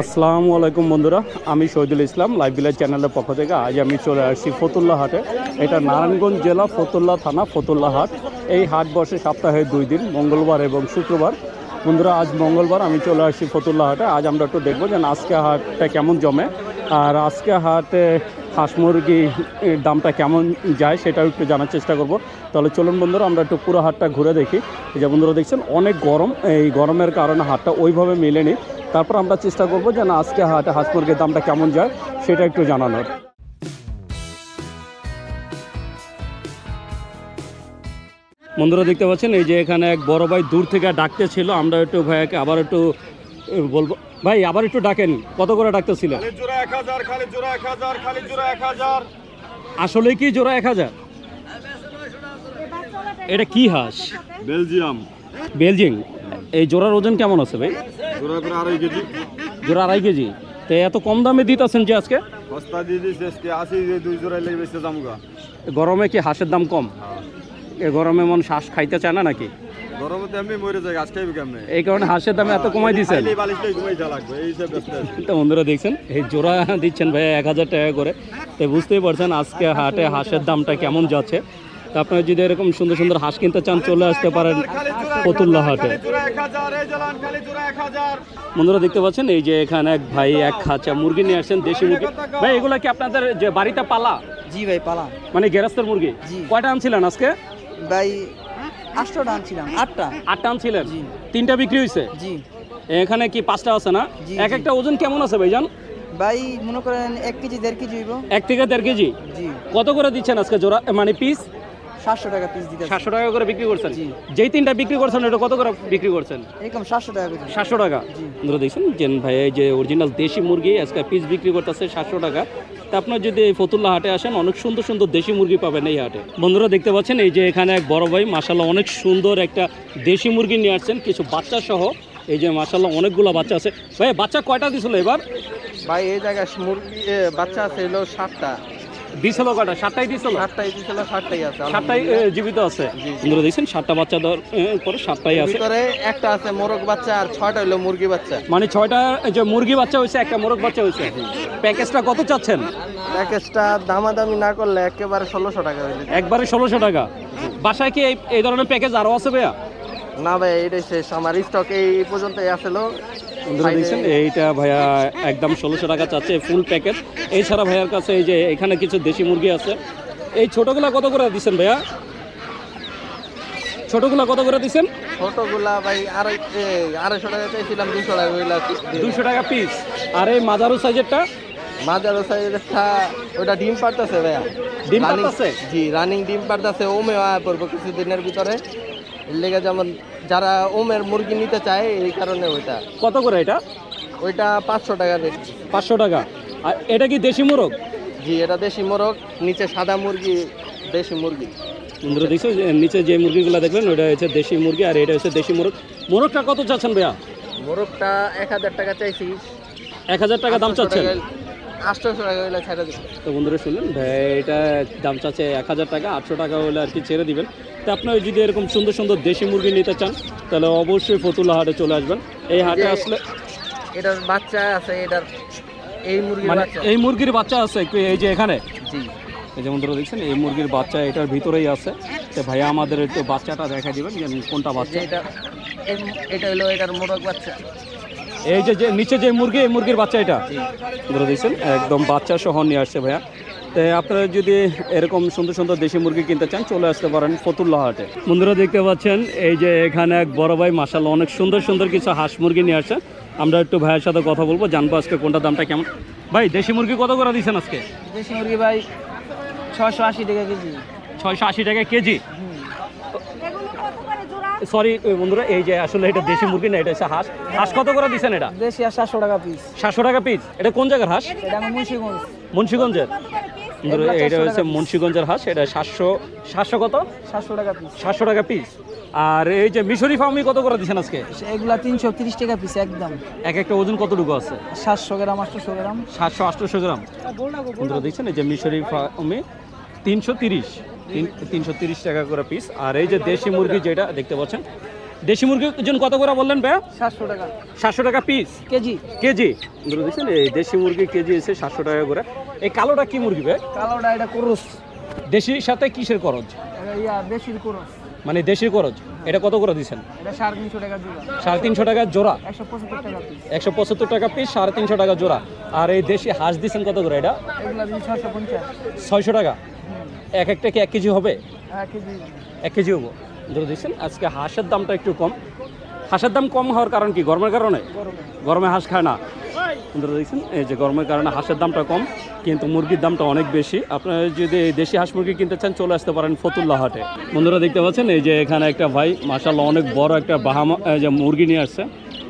আসসালামু আলাইকুম বন্ধুরা, আমি শহীদুল ইসলাম লাইভ ভিলেজ চ্যানেলের পক্ষ থেকে আজ আমি চলে আসছি ফতুল্লা হাটে। এটা নারায়ণগঞ্জ জেলা ফতুল্লা থানা ফতুল্লা হাট। এই হাট বসে সপ্তাহে 2 দিন, মঙ্গলবার এবং শুক্রবার। বন্ধুরা, আজ মঙ্গলবার আমি চলে আসছি ফতুল্লা হাটে। আজ আমরা একটু দেখবো যে আজকে হাটটা কেমন জমে, আর আজকে হাটে হাঁস মুরগির দামটা কেমন যায় সেটাও একটু জানার চেষ্টা করব। তাহলে চলুন বন্ধুরা, আমরা একটু পুরো হাটটা ঘুরে দেখি। যে বন্ধুরা দেখছেন অনেক গরম, এই গরমের কারণে হাটটা ওইভাবে মেলেনি। তারপর আমরা চেষ্টা করবো যে আজকে হাটে হাঁস মুরগির দামটা কেমন যায় সেটা একটু জানানোর। বন্ধুরা দেখতে পাচ্ছেন এই যে এখানে এক বড় ভাই দূর থেকে ডাকতে ছিল। আমরা একটু ভাইয়াকে আবার একটু বলবো, ভাই আবার একটু ডাকেন, কত করে ডাকতেছিলেন? আসলে কি জোড়া 1000? এটা কি হাঁস? বেলজিয়াম। বেলজিং। এই জোড়ার ওজন কেমন আছে ভাই? জোড়া প্রায় 2.5 কেজি। জোড়া 2.5 কেজি। তো এত কম দামে দিতেছেন যে আজকে? সস্তা দিয়ে দিচ্ছে আজকে, 80 যে 2 জোড়া লেগে বেচতে জামগা। গরমে কি হাঁসের দাম কম? এ গরমে মন হাঁস খাইতে চায় না নাকি? গরমে তো এমনি মরে যায়, আজকে কেমনে, এই কারণে হাঁসের দাম এত কমাই দিচ্ছেন। তো বন্ধুরা দেখছেন এই জোড়া দিচ্ছেন ভাই 1000 টাকা করে। তো বুঝতেই পারছেন আজকে হাটে হাঁসের দামটা কেমন যাচ্ছে। তো আপনারা যদি এরকম সুন্দর সুন্দর হাঁস কিনতে চান চলে আসতে পারেন ফতুল্লা হাটে। বন্ধুরা দেখতে পাচ্ছেন এই যে এখানে এক ভাই এক খাঁচা মুরগি নিয়ে আসছেন, দেশি মুরগি। ভাই এগুলা কি আপনাদের যে বাড়িতে পালা? জি ভাই, পালা মানে গেরাস্তের মুরগি? কয়টা আনছিলেন আজকে? ভাই 8টা আনছিলাম। 8টা আনছিলেন? জি। 3টা বিক্রি হয়েছে? জি। এখানে কি 5টা আছে না? জি, এক একটা ওজন কেমন আছে ভাইজান? ভাই মনে করেন 1 কেজি 1.5 কেজি হইব। 1 থেকে 1.5 কেজি। জি। কত করে দিচ্ছেন আজকে জোড়া, মানে পিস? 700 টাকা পিস দিতে। 700 টাকা করে বিক্রি করছেন? জি। যেই 3টা বিক্রি করছেন এটা কত করে বিক্রি করছেন? এরকম 700 টাকা কেজি। 700 টাকা। জি। বন্ধুরা দেখছেন যে ভাই এই যে অরিজিনাল দেশি মুরগি আজকে পিস বিক্রি করতেছে 700 টাকা। তা আপনার যদি এই ফতুল্লা হাটে আসেন অনেক সুন্দর সুন্দর দেশি মুরগি পাবেন এই হাটে। বন্ধুরা দেখতে পাচ্ছেন এই যে এখানে এক বড় ভাই মাশাআল্লাহ অনেক সুন্দর একটা দেশি মুরগি নিয়ে আসছেন, কিছু বাচ্চা সহ। এই যে মাশাআল্লাহ অনেকগুলো বাচ্চা আছে। ভাই বাচ্চা কয়টা দিছিল এবার? ভাই এই জায়গায় মুরগি বাচ্চা আছে হলো 7টা। দিছিল কয়টা? 7টাই দিছিল? 7টাই দিছিল, 7টাই আছে। 7টাই জীবিত আছে। বন্ধুরা দেখছেন 7টা বাচ্চা দেওয়ার পরে 7টাই আছে। ভিতরে একটা আছে মোরগ বাচ্চা আর 6টা হলো মুরগি বাচ্চা। মানে 6টা যে মুরগি বাচ্চা হয়েছে, একটা মোরগ বাচ্চা হয়েছে। প্যাকেজটা কত চাচ্ছেন? প্যাকেজটা দামাদামি না করলে একেবারে 1600 টাকা হয়ে যাবে। একবারে 1600 টাকা। বাসায় কি এই ধরনের প্যাকেজ আরও আছে ভাইয়া? না ভাই, এটাই শেষ, আমার স্টক এই পর্যন্তই আসলো। বন্ধুরা দেখছেন এইটা ভাইয়া একদম 1600 টাকা চাচ্ছে ফুল প্যাকেজ। এছাড়া ভাইয়ার কাছে এই যে এখানে কিছু দেশি মুরগি আছে। এই ছোটগুলা কত করে দিচ্ছেন ভাইয়া? ছোটগুলা কত করে দিচ্ছেন? ছোটগুলা ভাই 250 টাকা চাইছিলাম, 200 টাকা হইলা। 200 টাকা পিস। আর এই মাঝারু সাইজেরটা? মাঝারো সাইজেরটা ওটা ডিম পারতেছে ভাইয়া। ডিম পারতেছে? জি, রানিং ডিম পারতেছে। ওমে পড়বো কিছুদিনের ভিতরে। এর লেগে যেমন যারা ওমের মুরগি নিতে চায় এই কারণে ওইটা। কত করে এটা? ওইটা 500 টাকা রেট। 500 টাকা। আর এটা কি দেশি মোরগ? জি, এটা দেশি মোরগ, নিচে সাদা মুরগি, দেশি মুরগি। বন্ধুরা দেখছো নিচে যে মুরগিগুলো দেখলেন ওইটা হচ্ছে দেশি মুরগি, আর এটা হচ্ছে দেশি মোরগ। মোরগটা কত চাচ্ছেন ভাইয়া? মোরগটা 1000 টাকা চাইছি। 1000 টাকা দাম চাচ্ছেন? 800 টাকা হইলে ছেড়ে দিবেন। তো বন্ধুরা শুনলেন ভাই, এটা দাম চাচ্ছে 1000 টাকা, 800 টাকা হলে আর কি ছেড়ে দিবেন। তো আপনারা যদি এরকম সুন্দর সুন্দর দেশি মুরগি নিতে চান তাহলে অবশ্যই ফতুল্লা হাটে চলে আসবেন। এই হাটে আসলে এটার বাচ্চা আছে, এটার এই মুরগির মানে বাচ্চা, এই মুরগির বাচ্চা আছে এই যে এখানে। জি। এই যে বন্ধুরা দেখছেন এই মুরগির বাচ্চা এটার ভিতরেই আছে। তো ভাইয়া আমাদের একটু বাচ্চাটা দেখা দিবেন যে কোনটা বাচ্চা। এটা হলো এটার মোরগ বাচ্চা। এই যে নিচে যে মুরগি, এই মুরগির বাচ্চা এটা। বন্ধুরা দেখছেন একদম বাচ্চা সহ নিয়ে আসছে ভাইয়া। তো আপনারা যদি এরকম সুন্দর সুন্দর দেশি মুরগি কিনতে চান চলে আসতে পারেন ফতুল্লা হাটে। বন্ধুরা দেখতে পাচ্ছেন এই যে এখানে এক বড় ভাই মাশাআল্লাহ অনেক সুন্দর সুন্দর কিছু হাঁস মুরগি নিয়ে আসছে। আমরা একটু ভাইয়ের সাথে কথা বলবো, জানবো আজকে কোনটা দামটা কেমন। ভাই দেশি মুরগি কত করে দিচ্ছেন আজকে? দেশি মুরগি ভাই 680 টাকা কেজি। 680 টাকা কেজি। সরি বন্ধুরা, এই যে আসলে এটা দেশি মুরগি না, এটা হচ্ছে হাঁস। হাঁস কত করে দিচ্ছেন এটা? দেশি আর 700 টাকা পিস। 700 টাকা পিস। এটা কোন জায়গার হাঁস? এটা আমি মুন্সিগঞ্জ। মুন্সিগঞ্জের? এটা হচ্ছে মুন্সিগঞ্জের হাঁস। এটা 700 কত? 700 টাকা পিস। 700 টাকা পিস। আর এই যে মিশরি ফার্মি কত করে দিচ্ছেন আজকে? এগুলা 330 টাকা পিস একদম। এক একটা ওজন কতটুকু আছে? 700 গ্রাম, 800 গ্রাম। 700-800 গ্রাম। বন্ধুরা দেখছেন এই যে মিশরি ফার্মি 330 টাকা করে পিস। আর এই যে দেশি মুরগি যেটা দেখতে পাচ্ছেন দেশি মুরগির ওজন কত করে বললেন ভাইয়া? 700 টাকা 700 টাকা পিস কেজি। কেজি। বন্ধুরা দেখছেন এই দেশি মুরগি কেজি এসে 700 টাকা করে। এই কালোটা কি মুরগি ভাই? কালোটা এটা কুরুস। দেশির সাথে কিসের খরচ? দেশির কুরুস, মানে দেশির খরচ। এটা কত করে দিচ্ছেন? এটা 350 টাকা জোড়া। 350 টাকা জোড়া। 175 টাকা পিস। 175 টাকা পিস, 350 টাকা জোড়া। আর এই দেশি হাঁস দিচ্ছেন কত করে এটা? এগুলা 650। 600 টাকা। এক একটা কি 1 কেজি হবে? 1 কেজি। 1 কেজি হবো। ধরে দিচ্ছেন আজকে হাঁসের দামটা একটু কম। হাঁসের দাম কম হওয়ার কারণ কি? গরমের কারণে? গরমে হাঁস খায় না। ধরে দেখছেন এই যে গরমের কারণে হাঁসের দামটা কম, কিন্তু মুরগির দামটা অনেক বেশি। আপনারা যদি এই দেশি হাঁস মুরগি কিনতে চান চলে আসতে পারেন ফতুল্লা হাটে। বন্ধুরা দেখতে পাচ্ছেন এই যে এখানে একটা ভাই মাশাআল্লাহ অনেক বড় একটা ব্রাহ্মা যে মুরগি নিয়ে আসছে।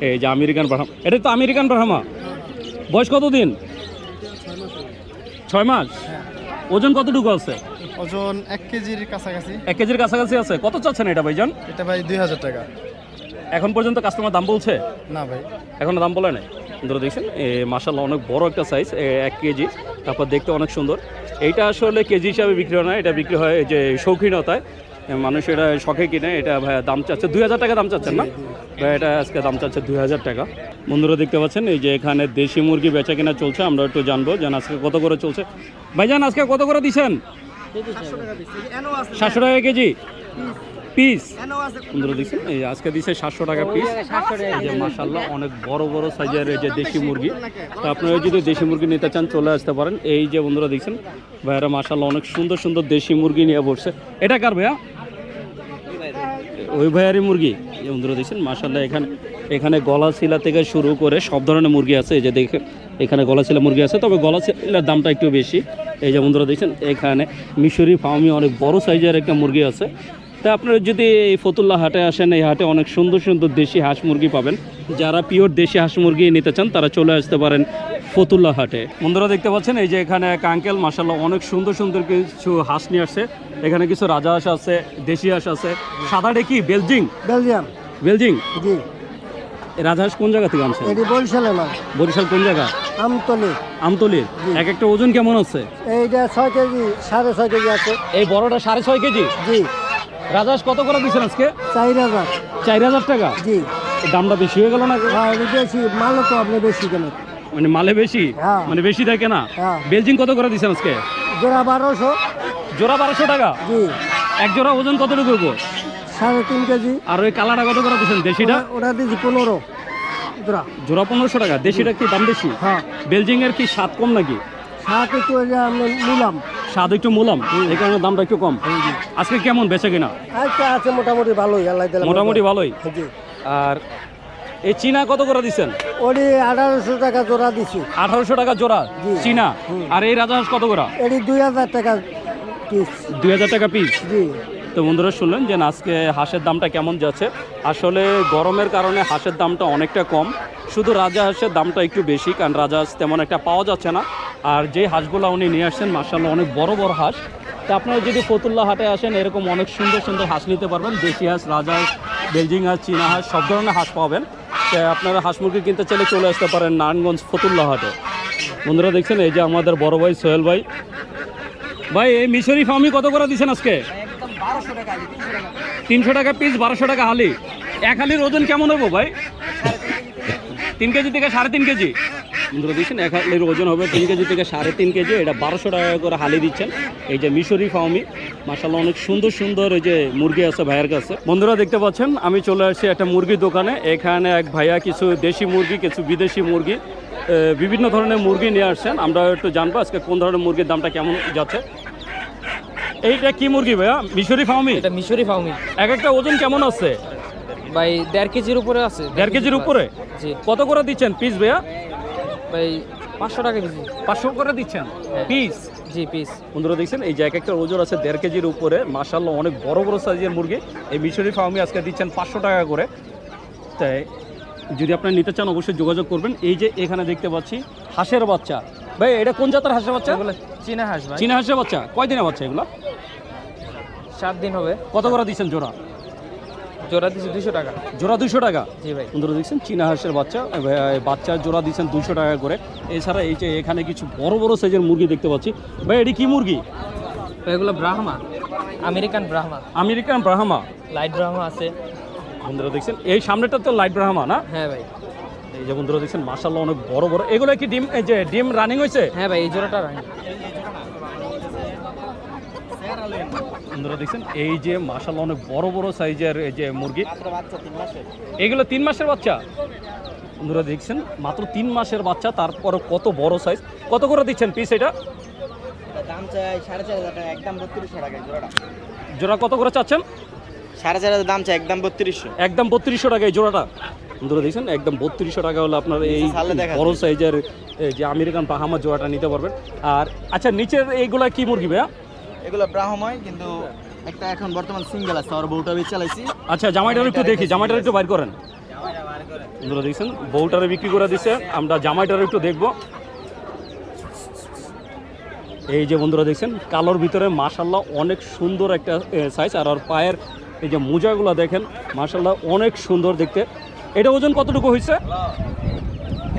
এই যে আমেরিকান ব্রাহ্মা। এটা তো আমেরিকান ব্রাহ্মা। বয়স কত দিন? 6 মাস। ওজন কতটুকু আছে? ওজন 1 কেজির কাছাকাছি। 1 কেজির কাছাকাছি আছে। কত চাচ্ছেন এটা ভাইজান? এটা ভাই 2000 টাকা। এখন পর্যন্ত কাস্টমার দাম বলছে? না ভাই, এখনো দাম বলে নাই। ধরে দেখছেন মাশাআল্লাহ অনেক বড় একটা সাইজ, 1 কেজি। তারপর দেখতে অনেক সুন্দর। এইটা আসলে কেজি হিসাবে বিক্রি হয় না, এটা বিক্রি হয় যে শৌখিনতায়, মানুষ এটা শখে কিনে। এটা ভাই দাম চাচ্ছে 2000 টাকা দাম চাচ্ছেন না ভাই? এটা আজকে দাম চাচ্ছে 2000 টাকা। বন্ধুরা দেখতে পাচ্ছেন এই যে এখানে দেশি মুরগি বেচা কিনা চলছে। আমরা একটু জানবো যে আজকে কত করে চলছে। ভাইজান আজকে কত করে দিচ্ছেন? 700 টাকা কেজি পিস। বন্ধুরা দেখছেন এই আজকে দিচ্ছে 700 টাকা পিস। এই যে মাশাআল্লাহ অনেক বড় বড় সাইজের এই যে দেশি মুরগি। তো আপনারা যদি দেশি মুরগি নিতে চান চলে আসতে পারেন। এই যে বন্ধুরা দেখছেন ভাইয়ারা মাশাআল্লাহ অনেক সুন্দর সুন্দর দেশি মুরগি নিয়ে বসছে। এটা কার ভাইয়া? ওই ভাইয়ারই মুরগি। এই বন্ধুরা দেখছেন মাশাআল্লাহ এখানে গলা শিলা থেকে শুরু করে সব ধরনের মুরগি আছে। এই যে দেখে এখানে গলা শিলা মুরগি আছে, তবে গলা শিলার দামটা একটু বেশি। এই যে বন্ধুরা দেখছেন এখানে মিশরি ফার্মি অনেক বড় সাইজের একটা মুরগি আছে। তা আপনারা যদি এই ফতুল্লা হাটে আসেন, এই হাটে অনেক সুন্দর সুন্দর দেশি হাঁস মুরগি পাবেন। যারা পিওর দেশি হাঁস মুরগি নিতে চান তারা চলে আসতে পারেন ফতুল্লা হাটে। বন্ধুরা দেখতে পাচ্ছেন এই যে এখানে এক আঙ্কেল মাশাআল্লাহ অনেক সুন্দর সুন্দর কিছু হাঁস নিয়ে আসছে। এখানে কিছু রাজা হাঁস আছে, দেশি হাঁস আছে। সাদাটা কি বেলজিং? বেলজিং জি। এই রাজহাঁস কোন জায়গা থেকে আনছেন? এটি বরিশালে না, বরিশাল কোন জায়গা? আমতলি। আমতলির। এক একটা ওজন কেমন আছে? এইটা 6 কেজি, 6.5 কেজি আছে। এই বড়টা 6.5 কেজি। জি। রাজহাঁস কত করে দিচ্ছেন আজকে? 4000। 4000 টাকা। জি। এই দামটা বেশি হয়ে গেল না? হ্যাঁ, এটা বেশি মালও তো আপনি বেশি কেন? মানে মালে বেশি? হ্যাঁ। মানে বেশি থাকে না? হ্যাঁ। বেলজিং কত করে দিচ্ছেন আজকে? জোড়া 1200। জোড়া 1200 টাকা। জি। এক জোড়া ওজন কতটুকু করবো? 3.5 কেজি। আর ওই কালারটা কত করে দিচ্ছেন? দেশিটা ওটা দিচ্ছি 15 জোড়া। জোড়া 1500 টাকা। দেশিটা কি দাম বেশি? হ্যাঁ। বেলজিং এর কি স্বাদ কম নাকি? সাত একটু ওই যে আমরা নিলাম। স্বাদ একটু মুলাম, এই কারণে দামটা একটু কম। আজকে কেমন বেচে কিনা? আচ্ছা আছে মোটামুটি ভালোই, আল্লাহ দিলে মোটামুটি ভালোই। জি। আর এই চীনা কত করে দিচ্ছেন? ওটি 1800 টাকা জোড়া দিছি। 1800 টাকা জোড়া জি। চীনা। আর এই রাজহাঁস কত করে? এটি 2000 টাকা পিস। 2000 টাকা পিস। জি। তো বন্ধুরা শুনলেন যে আজকে হাঁসের দামটা কেমন যাচ্ছে। আসলে গরমের কারণে হাঁসের দামটা অনেকটা কম, শুধু রাজহাঁসের দামটা একটু বেশি, কারণ রাজহাঁস তেমন একটা পাওয়া যাচ্ছে না। আর যে হাঁসগুলো উনি নিয়ে আসছেন মাশাআল্লাহ অনেক বড় বড় হাঁস। তো আপনারা যদি ফতুল্লা হাটে আসেন এরকম অনেক সুন্দর সুন্দর হাঁস নিতে পারবেন। দেশি হাঁস, রাজহাঁস, বেলজিং হাঁস, চীনা হাঁস সব ধরনের হাঁস পাবেন। তো আপনারা হাঁস মুরগি কিনতে চাইলে চলে আসতে পারেন নারায়ণগঞ্জ ফতুল্লা হাটে। বন্ধুরা দেখছেন এই যে আমাদের বড় ভাই সোহেল ভাই। ভাই এই মিশরি ফার্মি কত করে দিচ্ছেন আজকে? 300 টাকা পিস, 1200 টাকা হালি। এক হালির ওজন কেমন হবো ভাই? 3 কেজি থেকে 3.5 কেজি। বন্ধুরা দিচ্ছেন এক হালির ওজন হবে 3 কেজি থেকে 3.5 কেজি। এটা 1200 টাকা করে হালি দিচ্ছেন। এই যে মিশরি ফার্মি মাশাআল্লাহ অনেক সুন্দর সুন্দর এই যে মুরগি আছে ভাইয়ের কাছে। বন্ধুরা দেখতে পাচ্ছেন আমি চলে আসছি একটা মুরগির দোকানে। এখানে এক ভাইয়া কিছু দেশি মুরগি, কিছু বিদেশি মুরগি, বিভিন্ন ধরনের মুরগি নিয়ে আসছেন। আমরা একটু জানবো আজকে কোন ধরনের মুরগির দামটা কেমন যাচ্ছে। এইটা কি মুরগি ভাইয়া? মিশরি ফার্মি। এটা মিশরি ফার্মি। এক একটা ওজন কেমন আছে ভাই? 1.5 কেজির উপরে আছে। 1.5 কেজির উপরে? জি। কত করে দিচ্ছেন পিস ভাইয়া? ভাই 500 টাকা কেজি। 500 করে দিচ্ছেন পিস? জি পিস। বন্ধুরা দেখছেন এই যে এক একটা ওজন আছে 1.5 কেজির উপরে। মাশাআল্লাহ অনেক বড় বড় সাইজের মুরগি। এই মিশরি ফার্মি আজকে দিচ্ছেন 500 টাকা করে। তাই যদি আপনারা নিতে চান অবশ্যই যোগাযোগ করবেন। এই যে এখানে দেখতে পাচ্ছি হাঁসের বাচ্চা। ভাই এটা কোন জাতের হাঁসের বাচ্চা? এগুলো চীনা হাঁস ভাই। চীনা হাঁসের বাচ্চা। কয়দিনের বাচ্চা এগুলো? 7 দিন হবে। কত করে দিচ্ছেন জোড়া? জোড়া দিছি 200 টাকা। জোড়া 200 টাকা? জি ভাই। বন্ধুরা দেখছেন চীনা হাঁসের বাচ্চা, বাচ্চার জোড়া দিচ্ছেন 200 টাকা করে। এছাড়া এই যে এখানে কিছু বড় বড় সাইজের মুরগি দেখতে পাচ্ছি। ভাই এটি কি মুরগি? এগুলো Brahma, American Brahma. American Brahma. Light Brahma আছে। বন্ধুরা দেখছেন এই সামনেটা তো লাইট ব্রাহ্মা না? হ্যাঁ ভাই। এই যে বন্ধুরা দেখছেন মাশাআল্লাহ অনেক বড় বড়। এগুলো কি ডিম, এই যে ডিম রানিং হয়েছে? হ্যাঁ ভাই, এই জোড়াটা রানি। বন্ধুরা দেখছেন এই যে মাশাআল্লাহ অনেক বড় বড় সাইজের এই যে মুরগি, এগুলো 3 মাসের বাচ্চা। বন্ধুরা দেখছেন মাত্র 3 মাসের বাচ্চা, তারপরে কত বড় সাইজ। কত করে দিচ্ছেন পিস এটা? দাম চাই 4,500 টাকা, একদম 3200 টাকা জোড়াটা। জোড়া কত করে চাচ্ছেন? 4,500 দাম চাই, একদম 3200। একদম 3200 টাকা এই জোড়াটা। বন্ধুরা দেখছেন একদম 3200 টাকা হলে আপনার এই বড় সাইজের যে আমেরিকান ব্রাহ্মা জোড়াটা নিতে পারবেন। আর আচ্ছা নিচের এইগুলা কি মুরগি ভাইয়া? এগুলো ব্রাহ্ময়, কিন্তু একটা এখন বর্তমান সিঙ্গেল আছে, আর বউটা বেচ চালাইছি। আচ্ছা জামাইটার একটু দেখি, জামাইটার একটু বাইর করেন। বন্ধুরা দেখছেন বউটারে বিক্রি করে দিচ্ছে, আমরা জামাইটার একটু দেখবো। এই যে বন্ধুরা দেখছেন কালোর ভিতরে মাশাআল্লাহ অনেক সুন্দর একটা সাইজ। আর ওর পায়ের এই যে মোজাগুলো দেখেন মাশাআল্লাহ অনেক সুন্দর দেখতে। এটা ওজন কতটুকু হয়েছে?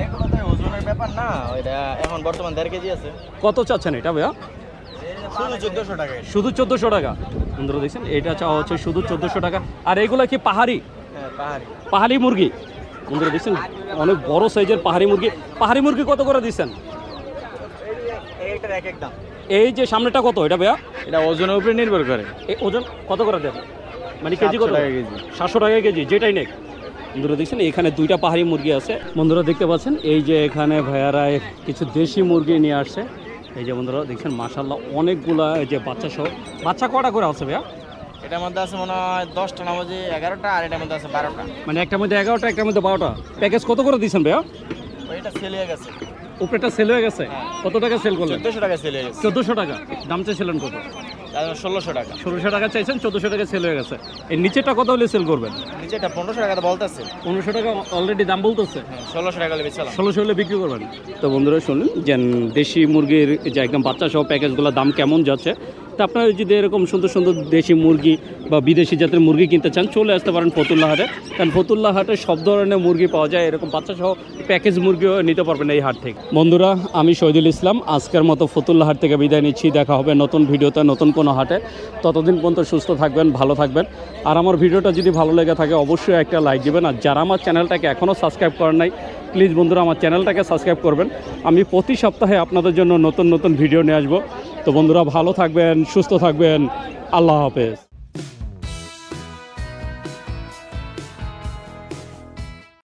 এগুলো তো ওজনের ব্যাপার না, ওইটা এখন বর্তমান 1.5 কেজি আছে। কত চাচ্ছেন এটা ভাইয়া? শুধু 1400 টাকা। শুধু 1400 টাকা। বন্ধুরা দেখছেন এটা চাওয়া হচ্ছে শুধু 1400 টাকা। আর এগুলা কি পাহাড়ি? হ্যাঁ, পাহাড়ি। পাহাড়ি মুরগি। বন্ধুরা দেখছেন অনেক বড় সাইজের পাহাড়ি মুরগি। পাহাড়ি মুরগি কত করে দিচ্ছেন? এইটার এক এক দাম। এই যে সামনেটা কত এটা ভাইয়া? এটা ওজনের উপরে নির্ভর করে। এই ওজন কত করে দেন? মানে কেজি কত? 700 টাকা কেজি। 700 টাকা কেজি, যেটাই নেই। বন্ধুরা দেখছেন এখানে 2টা পাহাড়ি মুরগি আছে। বন্ধুরা দেখতে পাচ্ছেন এই যে এখানে ভাইয়ারা কিছু দেশি মুরগি নিয়ে আসছে। এই যে বন্ধুরা দেখছেন মাশাআল্লাহ অনেকগুলা এই যে বাচ্চা সহ। বাচ্চা কটা করে আছে ভাইয়া? এটার মধ্যে আছে মনে হয় 10টা না বাজে 11টা, আর এটার মধ্যে আছে 12টা। মানে একটার মধ্যে 11টা, একটার মধ্যে 12টা। প্যাকেজ কত করে দিচ্ছেন ভাইয়া? ওইটা সেল হয়ে গেছে। উপরেটা সেল হয়ে গেছে? কত টাকা সেল করলেন? 1400 টাকা সেল হয়ে গেছে। 1400 টাকা। দাম চাইছিলেন কত? 1600 টাকা। 1600 টাকা চাইছেন, 1400 টাকা সেল হয়ে গেছে। এই নিচেটা কত হলে সেল করবেন? নিচেটা 1500 টাকা বলতেছে। 1500 টাকা অলরেডি দাম বলতেছে। 1600 টাকা বেচলাম। 1600 হলে বিক্রি করবেন। তো বন্ধুরা শুনুন যে দেশি মুরগির যে একদম বাচ্চা সহ প্যাকেজগুলোর দাম কেমন যাচ্ছে। তো আপনারা যদি এরকম সুন্দর সুন্দর দেশি মুরগি বা বিদেশি জাতের মুরগি কিনতে চান চলে আসতে পারেন ফতুল্লা হাটে। কারণ ফতুল্লা হাটে সব ধরনের মুরগি পাওয়া যায়, এরকম বাচ্চা সহ প্যাকেজ মুরগিও নিতে পারবেন এই হাট থেকে। বন্ধুরা আমি শহীদুল ইসলাম আজকের মতো ফতুল্লা হাট থেকে বিদায় নিচ্ছি। দেখা হবে নতুন ভিডিওতে নতুন কোনো হাটে। ততদিন পর্যন্ত সুস্থ থাকবেন, ভালো থাকবেন। আর আমার ভিডিওটা যদি ভালো লেগে থাকে অবশ্যই একটা লাইক দিবেন। আর যারা আমার চ্যানেলটাকে এখনও সাবস্ক্রাইব করেন নাই প্লিজ বন্ধুরা আমার চ্যানেলটাকে সাবস্ক্রাইব করবেন। আমি প্রতি সপ্তাহে আপনাদের জন্য নতুন নতুন ভিডিও নিয়ে আসবো। তো বন্ধুরা ভালো থাকবেন, সুস্থ থাকবেন। আল্লাহ হাফেজ।